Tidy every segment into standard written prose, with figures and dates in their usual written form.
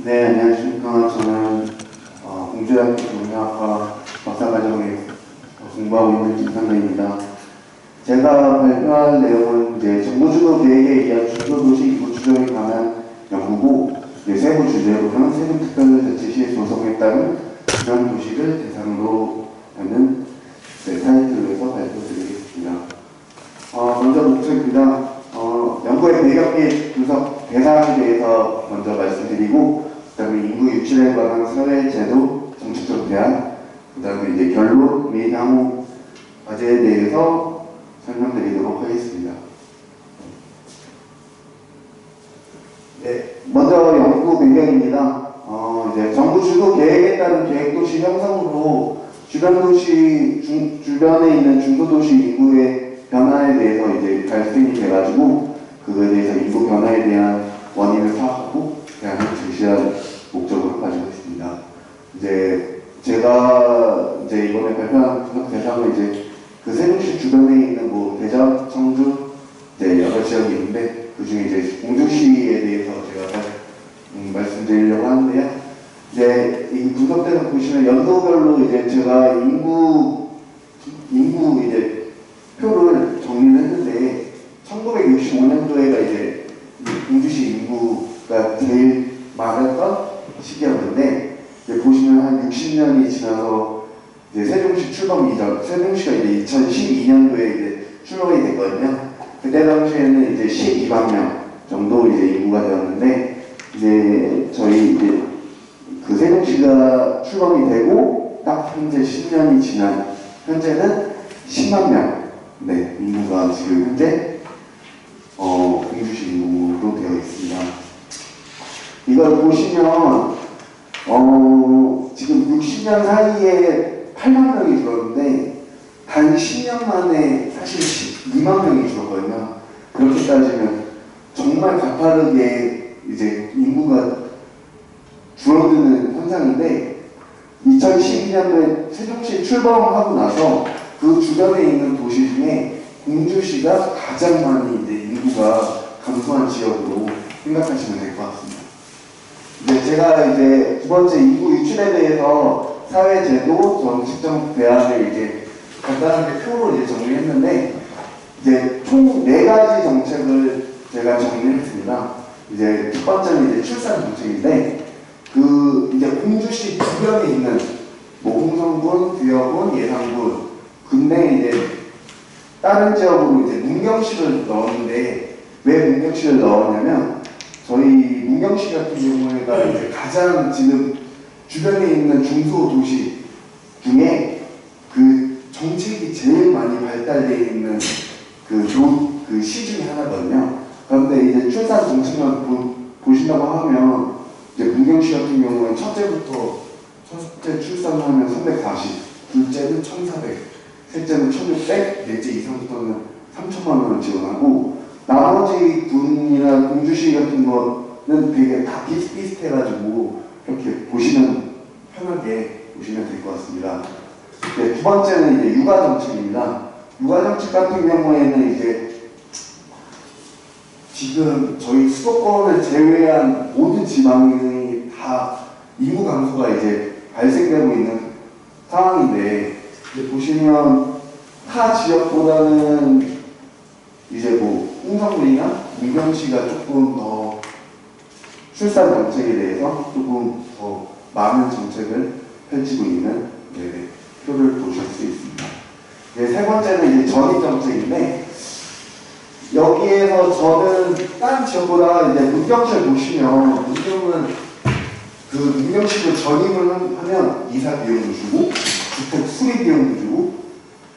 네, 안녕하십니까. 저는 공주대학교 경영학과 박사과정에 공부하고 있는 김상배입니다. 제가 발표할 내용은 이제 정부주도 계획에 의한 중소도시 이구 추정에 관한 연구고, 세부 주제로는 세종특별자치시의 조성에 따른 주변 도시를 대상으로 하는 타이틀에서 발표드리겠습니다. 먼저 목적입니다. 연구의 배경 및 분석 대상에 대해서 먼저 말씀드리고, 그 다음에 인구 유출에 관한 사회제도 정책적 대안, 그 다음에 이제 결론 및 향후 과제에 대해서 설명드리도록 하겠습니다. 네, 먼저 연구 배경입니다. 이제 정부 주도 계획에 따른 계획도시 형성으로 주변에 있는 중소도시 인구의 변화에 대해서 이제 발생이 돼가지고 그거에 대해서 인구 변화에 대한 원인을 파악하고 대안을 제시할 목적으로 가지고 있습니다. 이제 제가 이번에 발표한 분석 대상은 이제 그 세종시 주변에 있는 뭐 대전, 청주 여러 지역이 있는데 그 중에 이제 공주시에 대해서 제가 말씀드리려고 하는데요. 이제 이 분석대로 보시면 연도별로 이제 제가 인구 이제 표를 정리를 했는데 1965년도에가 이제 공주시 인구가 제일 많았던 시기였는데 이제 보시면 한 60년이 지나서 이제 세종시 출범 이전, 세종시가 이제 2012년도에 이제 출범이 됐거든요. 그때 당시에는 이제 12만 명 정도 이제 인구가 되었는데 이제 저희 이제 그 세종시가 출범이 되고 딱 현재 10년이 지난 현재는 10만 명 인구가 지금 현재 공주시 인구로 되어 있습니다. 이걸 보시면 지금 60년 사이에 8만 명이 줄었는데 단 10년 만에 사실 12만 명이 줄었거든요. 그렇게 따지면 정말 가파르게 이제 인구가 줄어드는 현상인데 2012년도에 세종시 출범하고 나서 그 주변에 있는 도시 중에 공주시가 가장 많이 이제 인구가 감소한 지역으로 생각하시면 될 것 같습니다. 제가 이제 두 번째 인구 유출에 대해서 사회제도 정책적 대안을 이제 간단하게 표로 이제 정리했는데 이제 총 4가지 정책을 제가 정리했습니다. 이제 첫 번째는 이제 출산 정책인데 그 이제 공주시 주변에 있는 뭐 홍성군, 부여군, 예산군 근데 이제 다른 지역으로 이제 문경시를 넣었는데 왜 문경시를 넣었냐면 저희 문경시 같은 경우에가 이제 가장 지금 주변에 있는 중소도시 중에 그 정책이 제일 많이 발달되어 있는 그 시 중에 하나거든요. 그런데 이제 출산 정책만 보신다고 하면 이제 문경시 같은 경우에 첫째 출산을 하면 340, 둘째는 1,400, 셋째는 1,600, 넷째 이상부터는 3천만 원을 지원하고 나머지 군이나 공주시 같은 거는 되게 다 비슷비슷해가지고 이렇게 보시면 편하게 보시면 될 것 같습니다. 네, 두 번째는 이제 육아 정책입니다. 육아 정책 같은 경우에는 이제 지금 저희 수도권을 제외한 모든 지방이 다 인구 감소가 이제 발생되고 있는 상황인데 이제 보시면 타 지역보다는 이제 뭐 홍성군이나 문경시가 조금 더 출산 정책에 대해서 조금 더 많은 정책을 펼치고 있는 표를 보실 수 있습니다. 세 번째는 이제 전입 정책인데 여기에서 저는 다른 지역보다 이제 문경시를 보시면 그 문경시를 전입을 하면 이사 비용도 주고 주택 수리 비용도 주고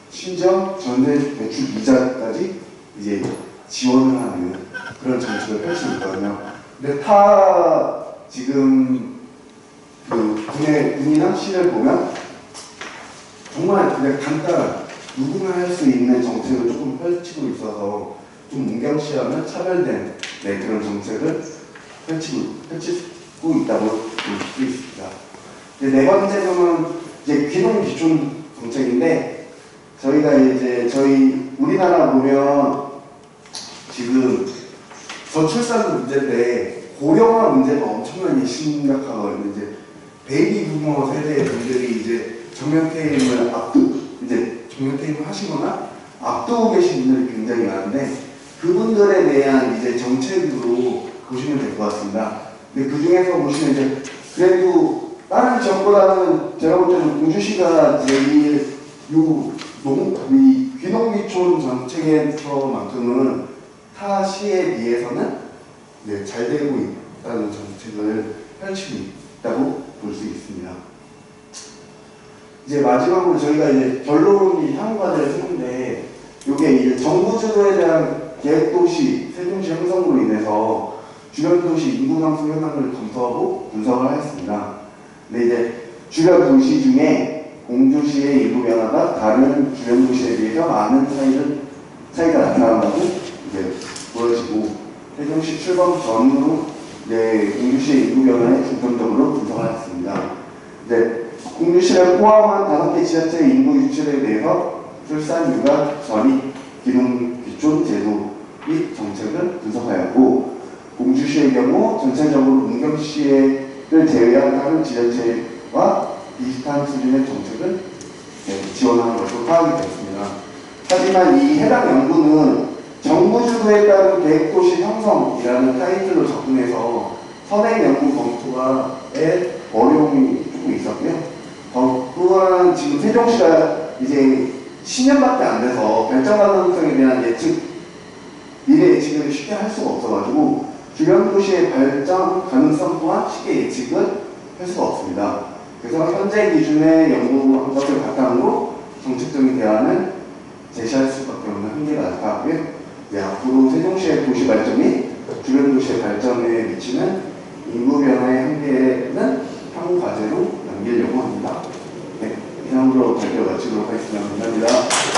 심지어 전세 대출 이자까지 이제 지원을 하는 그런 정책을 펼치고 있거든요. 근데 지금 그 군이나 시를 보면 정말 그냥 간단한 누구나 할 수 있는 정책을 조금 펼치고 있어서 좀 문경시하면 차별된 그런 정책을 펼치고 있다고 볼 수 있습니다. 네 번째로는 이제 귀농 귀촌 정책인데 저희가 이제 우리나라 보면 지금 저출산 문제인데 고령화 문제가 엄청나게 심각하거든요. 이제 베이비 부모 세대 분들이 이제 정년퇴임을 하시거나 앞두고 계신 분들이 굉장히 많은데 그분들에 대한 이제 정책으로 보시면 될 것 같습니다. 근데 그 중에서 보시면 이제 그래도 다른 지역보다는 제가 볼 때는 공주시가 제일 이 귀농귀촌 정책에서만큼은 타 시에 비해서는 네, 잘 되고 있다는 정책을 펼치고 있다고 볼 수 있습니다. 이제 마지막으로 저희가 이제 결론이 향후 과제를 쓰는데 이게 이제 정부 주도에 대한 계획도시, 세종시 형성으로 인해서 주변 도시 인구 감소 현황을 검토하고 분석을 하였습니다. 근데 이제 주변 도시 중에 공주시의 인구 변화가 다른 주변 도시에 비해서 많은 차이가 나타난다고 이제 보여지고 세종시 출범 전으로 공주시의 인구 변화에 중점적으로 분석하였습니다. 이제 공주시를 포함한 5개 지자체의 인구 유출에 대해서 출산, 육아, 전입, 귀농귀촌 제도 및 정책을 분석하였고 공주시의 경우 전체적으로 문경시를 제외한 다른 지자체와 비슷한 수준의 정책을 지원하는 것으로 파악이 되었습니다. 하지만 이 해당 연구는 정부 주도에 따른 계획도시 형성이라는 타이틀로 접근해서 선행 연구 검토에 어려움이 조금 있었고요. 또한 지금 세종시가 이제 10년밖에 안 돼서 발전 가능성에 대한 미래 예측을 쉽게 할 수가 없어가지고 주변 도시의 발전 가능성 또한 쉽게 예측을 할 수가 없습니다. 그래서 현재 기준의 연구한 것을 바탕으로 정책적인 대안을 제시할 수밖에 없는 한계가 나타났고요. 앞으로 세종시의 도시 발전 및 주변 도시의 발전에 미치는 인구 변화의 한계는 향후 과제로 남기려고 합니다. 네, 이상으로 발표 마치도록 하겠습니다. 감사합니다.